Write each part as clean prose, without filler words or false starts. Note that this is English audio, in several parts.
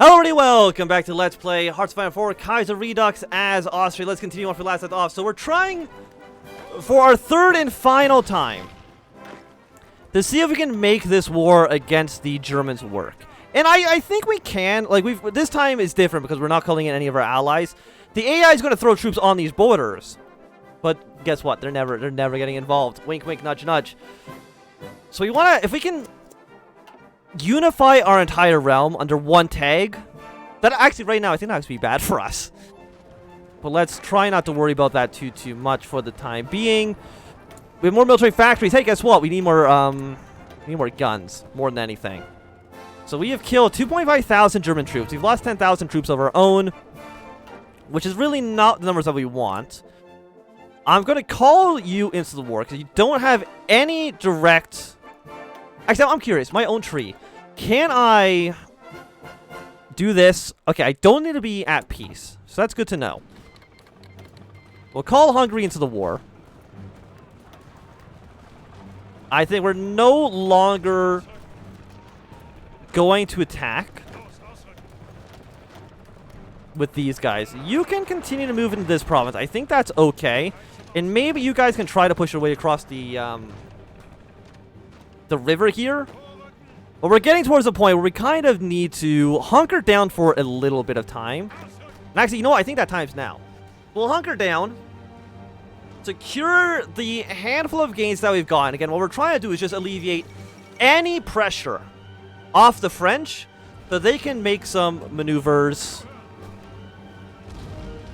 Hello everybody, welcome back to Let's Play Hearts of Iron 4 Kaiserredux as Austria. Let's continue on for last left off. So we're trying for our third and final time to see if we can make this war against the Germans work. And I think we can. Like, this time is different because we're not calling in any of our allies. The AI is going to throw troops on these borders. But guess what? They're never getting involved. Wink, wink, nudge, nudge. So we want to, if we can unify our entire realm under one tag, that actually right now I think that would be bad for us. But let's try not to worry about that too much for the time being. We have more military factories. Hey, guess what? We need more guns more than anything. So we have killed 2,500 German troops. We've lost 10,000 troops of our own, which is really not the numbers that we want. I'm going to call you into the war because you don't have any direct... Actually, I'm curious. My own tree. Can I do this? Okay, I don't need to be at peace. So that's good to know. We'll call Hungary into the war. I think we're no longer going to attack with these guys. You can continue to move into this province. I think that's okay. And maybe you guys can try to push your way across the river here. But we're getting towards the point where we kind of need to hunker down for a little bit of time. And actually, you know what? I think that time's now. We'll hunker down, secure the handful of gains that we've gotten. Again, what we're trying to do is just alleviate any pressure off the French so they can make some maneuvers.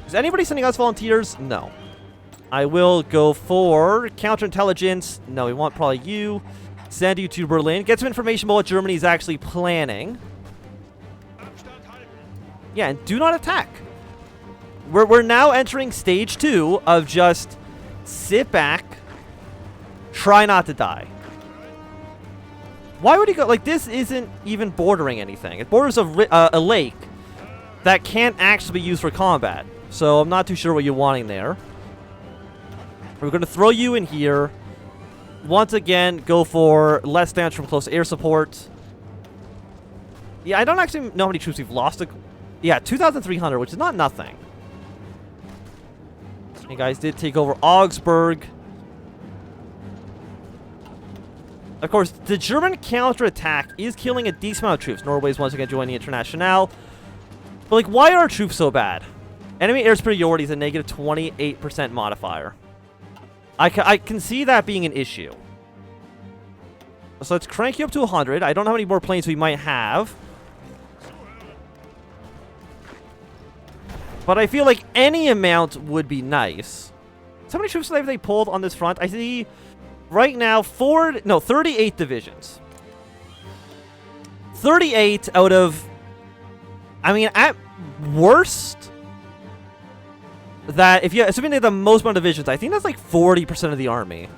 Is anybody sending us volunteers? No. I will go for counterintelligence. No, we want probably you. Send you to Berlin. Get some information about what Germany is actually planning. Yeah, and do not attack. We're now entering stage 2 of just sit back, try not to die. Why would he go? Like, this isn't even bordering anything. It borders a lake that can't actually be used for combat. So I'm not too sure what you're wanting there. We're going to throw you in here. Once again, go for less damage from close air support. Yeah, I don't actually know how many troops we've lost. Yeah, 2,300, which is not nothing. You guys did take over Augsburg. Of course, the German counterattack is killing a decent amount of troops. Norway's once again joining the Internationale. But, like, why are our troops so bad? Enemy air superiority is a negative 28% modifier. I can see that being an issue. So let's crank you up to 100. I don't know how many more planes we might have. But I feel like any amount would be nice. So how many troops have they pulled on this front? I see right now 38 divisions. 38 out of... I mean, at worst... that if you assuming they have the most amount of divisions, I think that's like 40% of the army.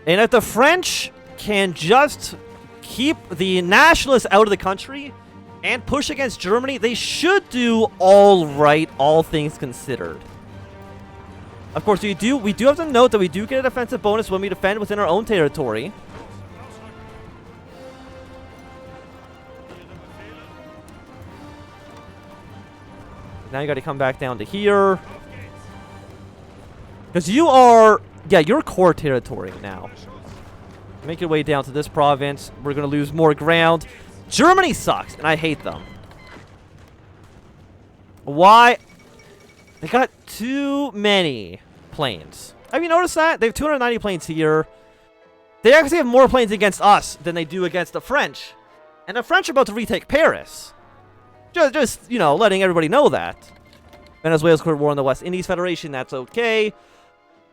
And if the French can just keep the nationalists out of the country and push against Germany, they should do all right, all things considered. Of course, we do have to note that we do get a defensive bonus when we defend within our own territory. Now you got to come back down to here. Because you are... yeah, you're core territory now. Make your way down to this province. We're going to lose more ground. Germany sucks, and I hate them. Why? They got too many planes. Have you noticed that? They have 290 planes here. They actually have more planes against us than they do against the French. And the French are about to retake Paris. Just, you know, letting everybody know that. Venezuela's declared war on the West Indies Federation. That's okay.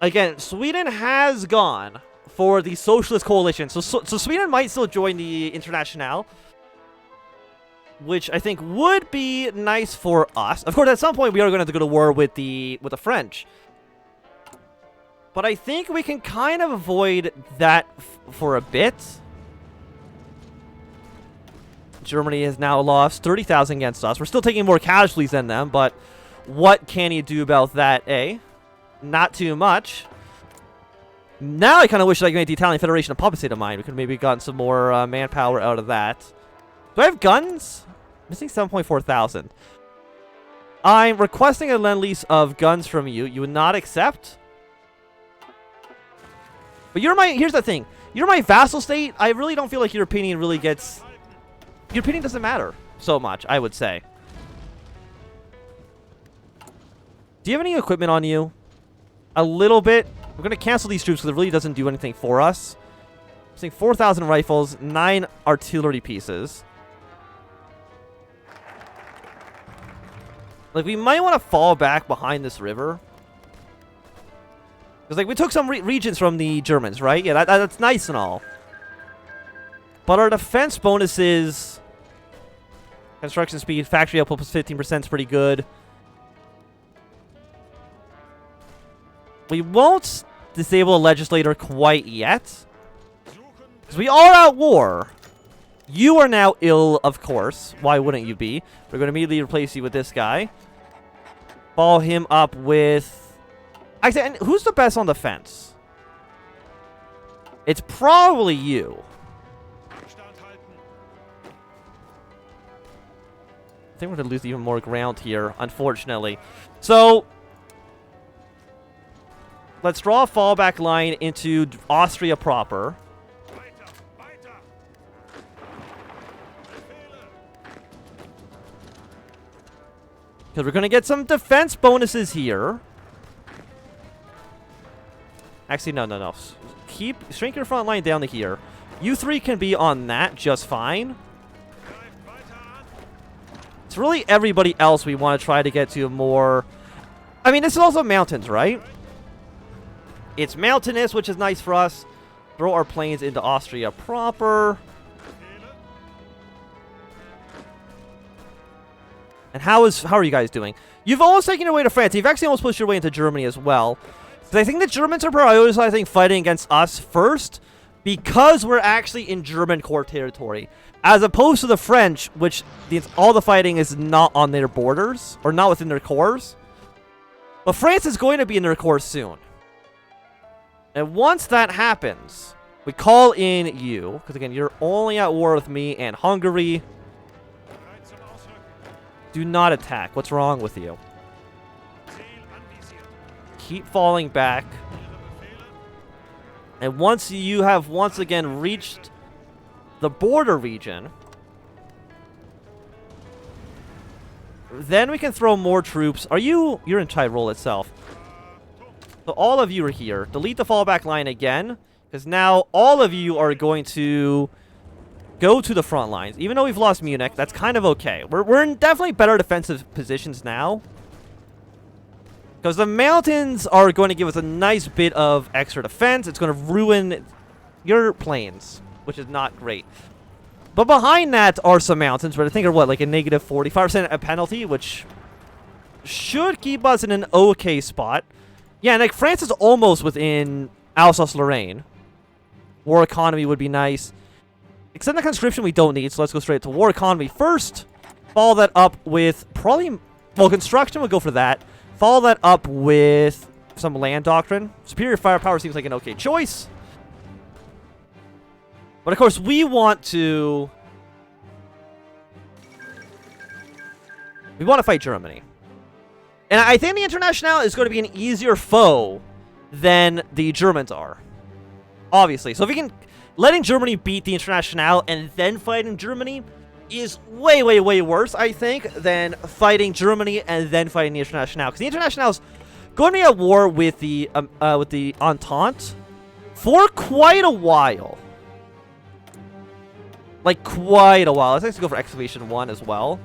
Again, Sweden has gone for the Socialist Coalition. So Sweden might still join the Internationale, which I think would be nice for us. Of course, at some point, we are going to have to go to war with the French. But I think we can kind of avoid that for a bit. Germany has now lost 30,000 against us. We're still taking more casualties than them, but what can you do about that, eh? Not too much. Now I kind of wish I could make the Italian Federation a puppet state of mine. We could have maybe gotten some more manpower out of that. Do I have guns? Missing 7.4 thousand. I'm requesting a lend-lease of guns from you. You would not accept? But you're my... Here's the thing. You're my vassal state. I really don't feel like your opinion really gets... Your opinion doesn't matter so much, I would say. Do you have any equipment on you? A little bit. We're going to cancel these troops because it really doesn't do anything for us. I'm saying 4,000 rifles, 9 artillery pieces. Like, we might want to fall back behind this river. Because, like, we took some regions from the Germans, right? Yeah, that's nice and all. But our defense bonuses... Construction speed, factory output plus 15% is pretty good. We won't disable a legislator quite yet. Because we are at war. You are now ill, of course. Why wouldn't you be? We're going to immediately replace you with this guy. Follow him up with... Actually, and who's the best on the fence? It's probably you. I think we're going to lose even more ground here, unfortunately. So, let's draw a fallback line into Austria proper. Because we're going to get some defense bonuses here. Actually, no. Shrink your front line down to here. You three can be on that just fine. It's really everybody else we want to try to get to more... I mean, this is also mountains, right? It's mountainous, which is nice for us. Throw our planes into Austria proper. And how are you guys doing? You've almost taken your way to France. You've actually almost pushed your way into Germany as well. Because I think the Germans are prioritizing fighting against us first, because we're actually in German core territory, as opposed to the French, which all the fighting is not on their borders, or not within their cores. But France is going to be in their cores soon. And once that happens, we call in you, because again, you're only at war with me and Hungary. Do not attack. What's wrong with you? Keep falling back. And once you have once again reached the border region, then we can throw more troops. You're in Tyrol itself. So all of you are here. Delete the fallback line again, because now all of you are going to go to the front lines. Even though we've lost Munich, that's kind of okay. We're in definitely better defensive positions now, because the mountains are going to give us a nice bit of extra defense. It's going to ruin your planes, which is not great. But behind that are some mountains, but I think are what, like a negative 45% penalty, which should keep us in an okay spot. Yeah, and like France is almost within Alsace-Lorraine. War economy would be nice. Except the conscription we don't need, so let's go straight to war economy first. Follow that up with probably... Well, construction, we'll go for that. Follow that up with some land doctrine. Superior firepower seems like an okay choice. But of course, we want to... We want to fight Germany. And I think the Internationale is going to be an easier foe than the Germans are. Obviously. So if we can... Letting Germany beat the Internationale and then fighting Germany is way, way, way worse, I think, than fighting Germany and then fighting the Internationale. Because the Internationale is going to be at war with the Entente for quite a while. Like, quite a while. Let's actually go for Excavation 1 as well.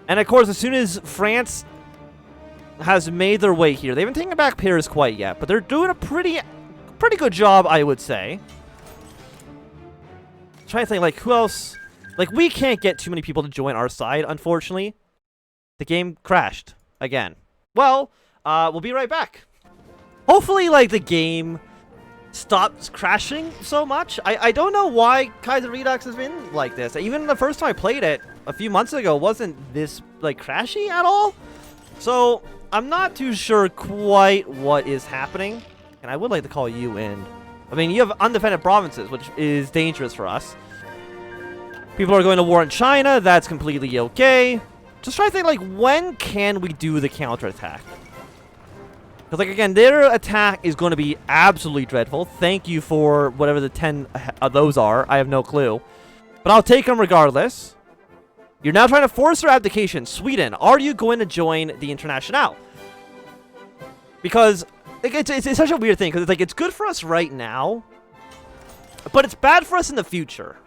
And, of course, as soon as France has made their way here, they haven't taken back Paris quite yet, but they're doing a pretty good job, I would say. Trying to think, like, who else? Like, we can't get too many people to join our side, unfortunately. The game crashed again. Well, we'll be right back. Hopefully, like, the game stops crashing so much. I don't know why Kaiserredux has been like this. Even the first time I played it a few months ago wasn't this, like, crashy at all. So, I'm not too sure quite what is happening. And I would like to call you in. I mean, you have undefended provinces, which is dangerous for us. People are going to war in China. That's completely okay. Just trying to think, like, when can we do the counterattack? Because, like, again, their attack is going to be absolutely dreadful. Thank you for whatever the 10 of those are. I have no clue. But I'll take them regardless. You're now trying to force their abdication. Sweden, are you going to join the Internationale? Because it's such a weird thing. Because it's like, it's good for us right now. But it's bad for us in the future.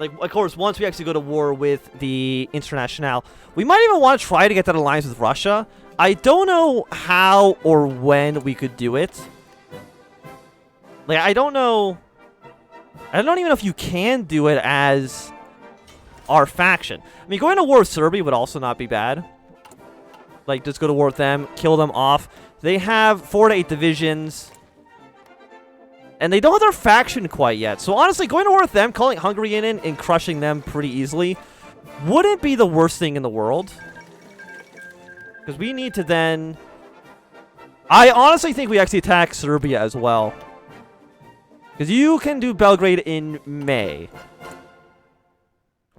Like, of course, once we actually go to war with the Internationale, we might even want to try to get that alliance with Russia. I don't know how or when we could do it. Like, I don't know. I don't even know if you can do it as our faction. I mean, going to war with Serbia would also not be bad. Like, just go to war with them, kill them off. They have 4 to 8 divisions. And they don't have their faction quite yet. So, honestly, going to war with them, calling Hungary in and crushing them pretty easily wouldn't be the worst thing in the world. Because we need to then... I honestly think we actually attack Serbia as well. Because you can do Belgrade in May.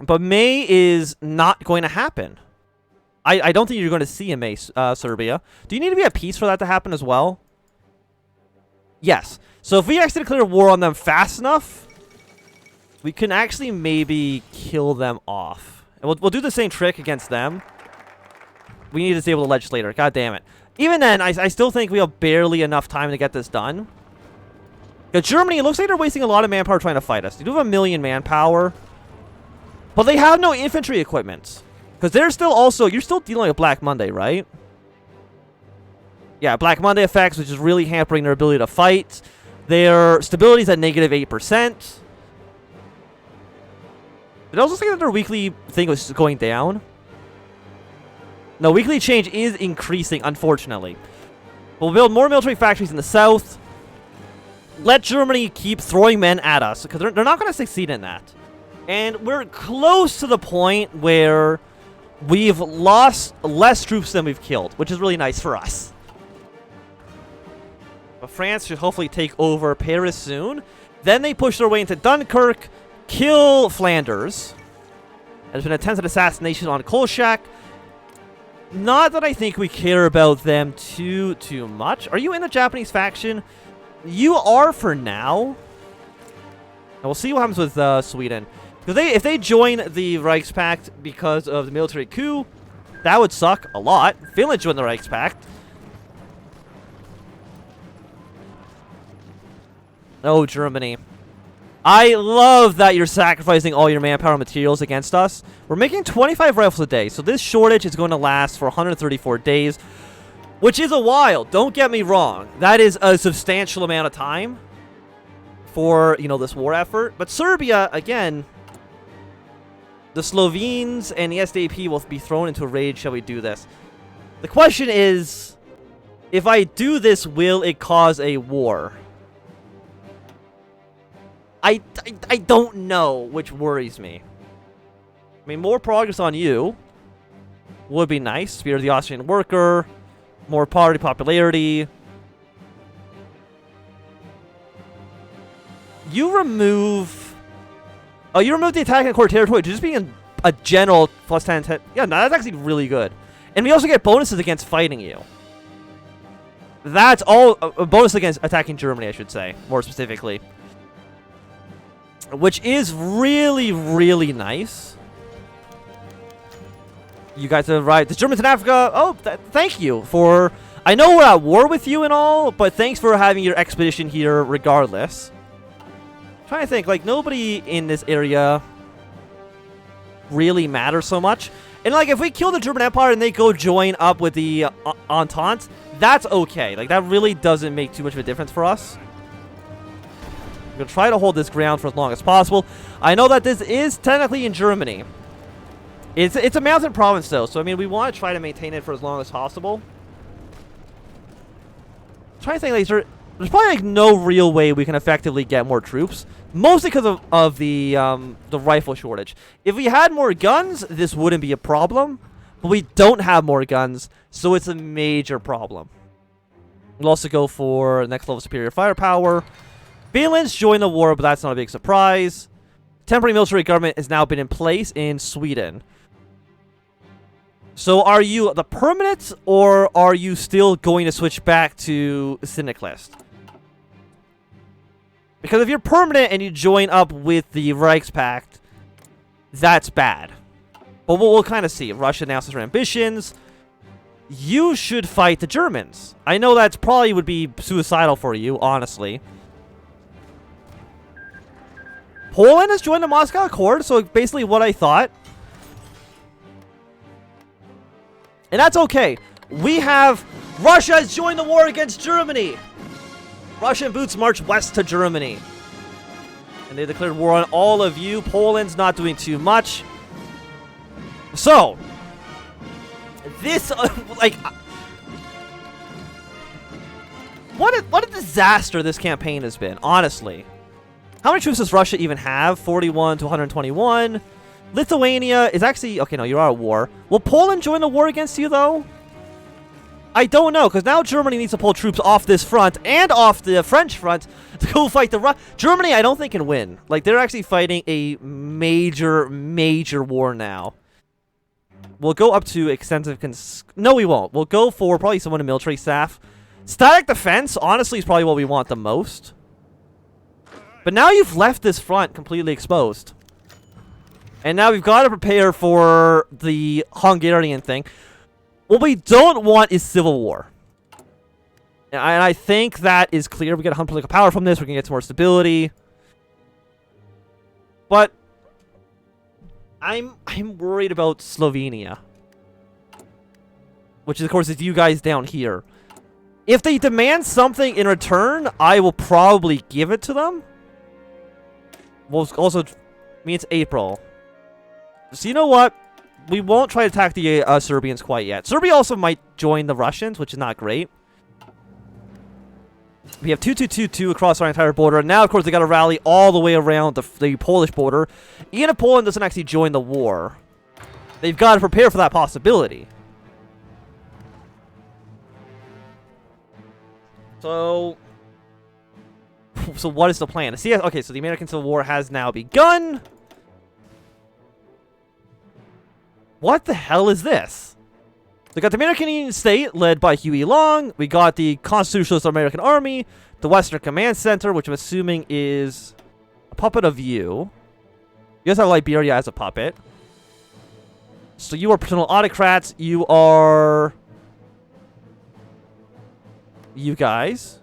But May is not going to happen. I don't think you're going to see in May, Serbia. Do you need to be at peace for that to happen as well? Yes. So if we actually declare war on them fast enough, we can actually maybe kill them off. And we'll do the same trick against them. We need to disable the legislator. God damn it. Even then, I still think we have barely enough time to get this done. Because Germany, it looks like they're wasting a lot of manpower trying to fight us. They do have 1 million manpower. But they have no infantry equipment. Because they're still also... You're still dealing with Black Monday, right? Yeah, Black Monday effects, which is really hampering their ability to fight. Their stability is at -8%. It also say that their weekly thing was going down. No, weekly change is increasing, unfortunately. We'll build more military factories in the south. Let Germany keep throwing men at us, because they're not going to succeed in that. And we're close to the point where we've lost less troops than we've killed, which is really nice for us. But France should hopefully take over Paris soon. Then they push their way into Dunkirk, kill Flanders. There's been attempted assassination on Kolchak. Not that I think we care about them too much. Are you in the Japanese faction? You are for now. And we'll see what happens with Sweden. Because if they join the Reichspakt because of the military coup, that would suck a lot. Finland joined the Reichspakt. Oh, Germany. I love that you're sacrificing all your manpower and materials against us. We're making 25 rifles a day, so this shortage is going to last for 134 days, which is a while. Don't get me wrong. That is a substantial amount of time for, you know, this war effort. But Serbia, again, the Slovenes and the SDP will be thrown into a rage. Shall we do this? The question is, if I do this, will it cause a war? I don't know, which worries me. I mean, more progress on you would be nice. Spirit of the Austrian worker, more party popularity. You remove... Oh, you remove the attack in core territory. Just being a general plus 10, 10. Yeah, no, that's actually really good. And we also get bonuses against fighting you. That's all... A bonus against attacking Germany, I should say, more specifically. Which is really, really nice. You guys have arrived. The Germans in Africa. Oh, thank you for... I know we're at war with you and all, but thanks for having your expedition here regardless. I'm trying to think, like, nobody in this area really matters so much. And, like, if we kill the German Empire and they go join up with the Entente, that's okay. Like, that really doesn't make too much of a difference for us. We're going to try to hold this ground for as long as possible. I know that this is technically in Germany. It's a mountain province, though. So, I mean, we want to try to maintain it for as long as possible. I'm trying to think, like, there's probably, like, no real way we can effectively get more troops. Mostly because of the rifle shortage. If we had more guns, this wouldn't be a problem. But we don't have more guns, so it's a major problem. We'll also go for next level superior firepower. Finland's joined the war, but that's not a big surprise. temporary military government has now been in place in Sweden. So are you the permanent, or are you still going to switch back to Syndicalist? Because if you're permanent and you join up with the Reichspakt, that's bad. But we'll kind of see. Russia announces her ambitions. You should fight the Germans. I know that probably would be suicidal for you, honestly. Poland has joined the Moscow Accord, so basically what I thought. And that's okay. We have Russia has joined the war against Germany. Russian boots march west to Germany. And they declared war on all of you. Poland's not doing too much. So, this, what a disaster this campaign has been, honestly. How many troops does Russia even have? 41 to 121. Lithuania is actually... Okay, no, you are at war. Will Poland join the war against you, though? I don't know, because now Germany needs to pull troops off this front and off the French front to go fight the Germany, I don't think, can win. Like, they're actually fighting a major, major war now. We'll go up to extensive... No, we won't. We'll go for probably someone in military staff. Static defense, honestly, is probably what we want the most. But now you've left this front completely exposed. And now we've got to prepare for the Hungarian thing. What we don't want is civil war. And I think that is clear. We get 100 political power from this. We're going to get some more stability. But I'm worried about Slovenia. Which, of course, is you guys down here. If they demand something in return, I will probably give it to them. Well, also means April. So you know what? We won't try to attack the Serbians quite yet. Serbia also might join the Russians, which is not great. We have 2222 across our entire border. And now, of course, they got to rally all the way around the Polish border. Even if Poland doesn't actually join the war, they've got to prepare for that possibility. So what is the plan? Okay, so the American Civil War has now begun. What the hell is this? We got the American Union State, led by Huey Long. We got the Constitutionalist American Army, the Western Command Center, which I'm assuming is a puppet of you. You guys have Liberia as a puppet. So you are paternal autocrats. You are... You guys.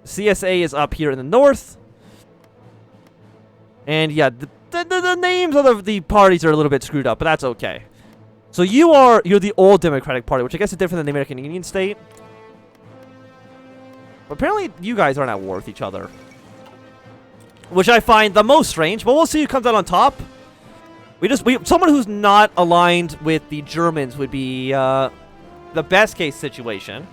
CSA is up here in the north. And yeah, the names of the parties are a little bit screwed up, but that's okay. So you're the old Democratic Party, which I guess is different than the American Union State. But apparently you guys aren't at war with each other. Which I find the most strange, but we'll see who comes out on top. Someone who's not aligned with the Germans would be the best case situation.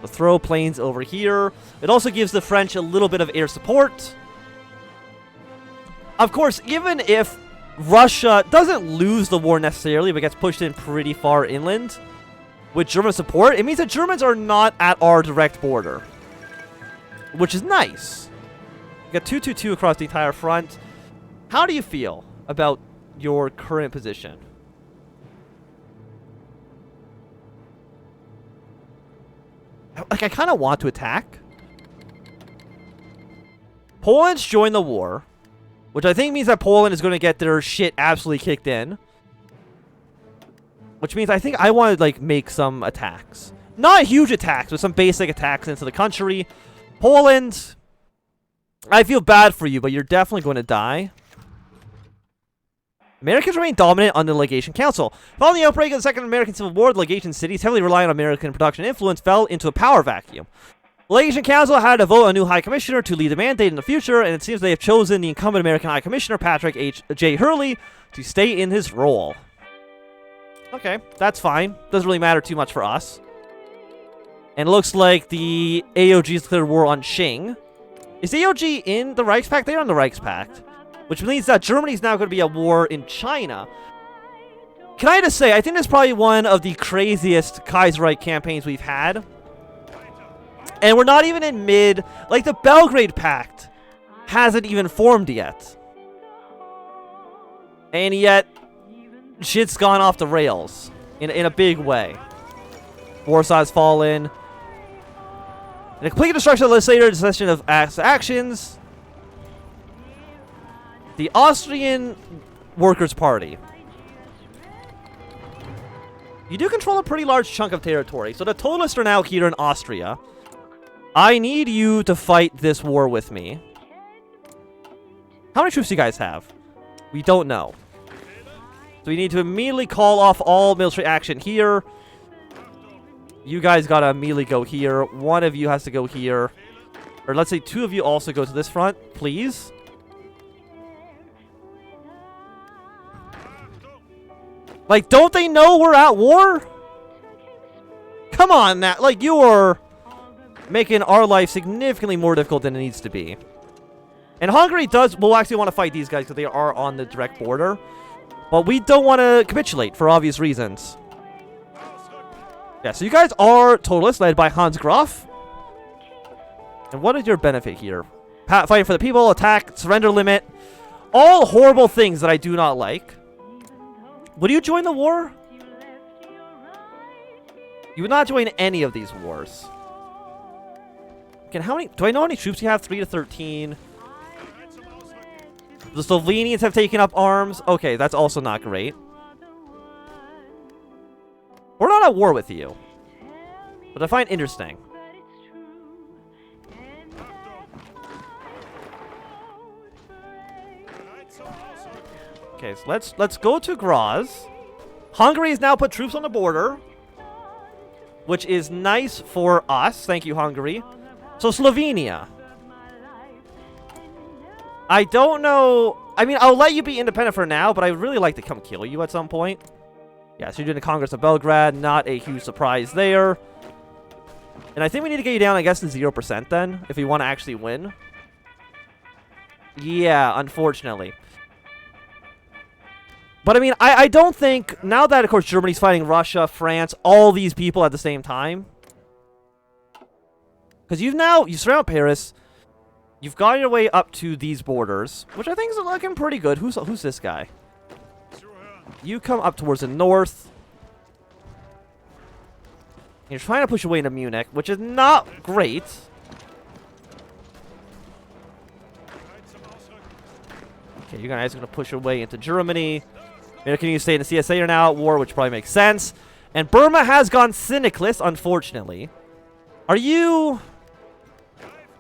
We'll throw planes over here. It also gives the French a little bit of air support. Of course, even if Russia doesn't lose the war necessarily, but gets pushed in pretty far inland with German support, it means that Germans are not at our direct border, which is nice. We got 222 across the entire front. How do you feel about your current position? Like, I kind of want to attack. Poland's joined the war, which I think means that Poland is going to get their shit absolutely kicked in. Which means I think I want to, like, make some attacks. Not huge attacks, but some basic attacks into the country. Poland, I feel bad for you, but you're definitely going to die. Americans remain dominant on the Legation Council. Following the outbreak of the Second American Civil War, the Legation cities, heavily reliant on American production influence, fell into a power vacuum. The Legation Council had to vote a new High Commissioner to lead the mandate in the future, and it seems they have chosen the incumbent American High Commissioner, Patrick J. Hurley, to stay in his role. Okay, that's fine. Doesn't really matter too much for us. And it looks like the AOG's declared war on Qing. Is the AOG in the Reichspakt? They're on the Reichspakt. Which means that Germany's now going to be at war in China. Can I just say, I think this is probably one of the craziest Kaiserreich campaigns we've had. And we're not even in mid... Like, the Belgrade Pact hasn't even formed yet. And yet, shit's gone off the rails in a big way. Warsaw's fallen. In a complete destruction of the legislator, cessation of actions. The Austrian Workers' Party. You do control a pretty large chunk of territory. So the Totalists are now here in Austria. I need you to fight this war with me. How many troops do you guys have? We don't know. So we need to immediately call off all military action here. You guys gotta immediately go here. One of you has to go here. Or let's say 2 of you also go to this front, please. Like, don't they know we're at war? Come on, Nat. Like, you are making our life significantly more difficult than it needs to be. And Hungary will actually want to fight these guys because they are on the direct border. But we don't want to capitulate for obvious reasons. Yeah, so you guys are Totalists led by Hans Graf. And what is your benefit here? Fighting for the people, attack, surrender limit. All horrible things that I do not like. Would you join the war? You would not join any of these wars. Okay, how many? Do I know how many troops you have? 3 to 13. The Slovenians have taken up arms. Okay, that's also not great. We're not at war with you. But I find interesting. Okay, so let's go to Graz. Hungary has now put troops on the border, which is nice for us. Thank you, Hungary. So Slovenia. I don't know. I mean, I'll let you be independent for now, but I'd really like to come kill you at some point. Yeah, so you're doing the Congress of Belgrade. Not a huge surprise there. And I think we need to get you down, I guess, to 0% then, if we want to actually win. Yeah, unfortunately. But I mean, I don't think, now that, of course, Germany's fighting Russia, France, all these people at the same time. Because you've surrounded Paris. You've got your way up to these borders, which I think is looking pretty good. Who's this guy? You come up towards the north. You're trying to push your way into Munich, which is not great. Okay, you guys are going to push your way into Germany. Can you stay in the CSA? You're now at war, which probably makes sense. And Burma has gone syndicalist, unfortunately. Are you...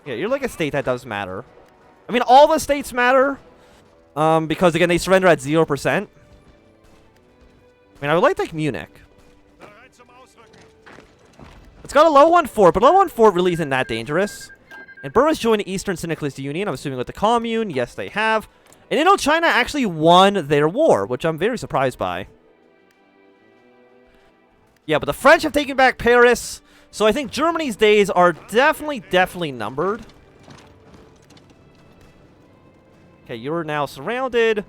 Yeah, you're like a state that does matter. I mean, all the states matter. Because, again, they surrender at 0%. I mean, I would like to take Munich. It's got a low 1-4, but low 1-4 really isn't that dangerous. And Burma's joined the Eastern Syndicalist Union, I'm assuming with the Commune. Yes, they have. And Indochina actually won their war, which I'm very surprised by. Yeah, but the French have taken back Paris. So I think Germany's days are definitely numbered. Okay, you're now surrounded.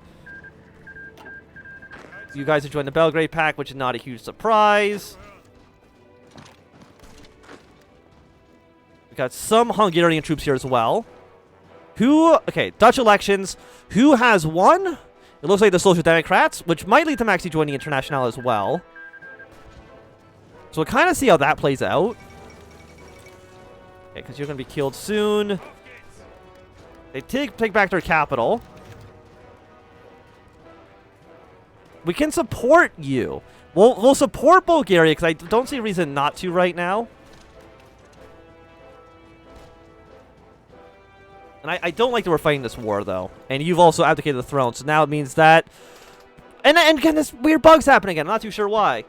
You guys have joined the Belgrade Pact, which is not a huge surprise. We got some Hungarian troops here as well. Okay, Dutch elections. Who has won? It looks like the Social Democrats, which might lead them actually join the International as well. So we'll kind of see how that plays out. Okay, because you're going to be killed soon. They take back their capital. We can support you. We'll support Bulgaria, because I don't see a reason not to right now. And I don't like that we're fighting this war, though. And you've also abdicated the throne, so now it means that... And again, this weird bug's happening again. I'm not too sure why.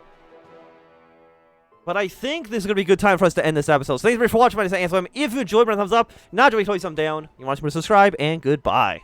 But I think this is going to be a good time for us to end this episode. So thanks for watching. My name is Anthem. If you enjoyed, put a thumbs up. Not enjoyed, throw a thumb down. You want to subscribe, and goodbye.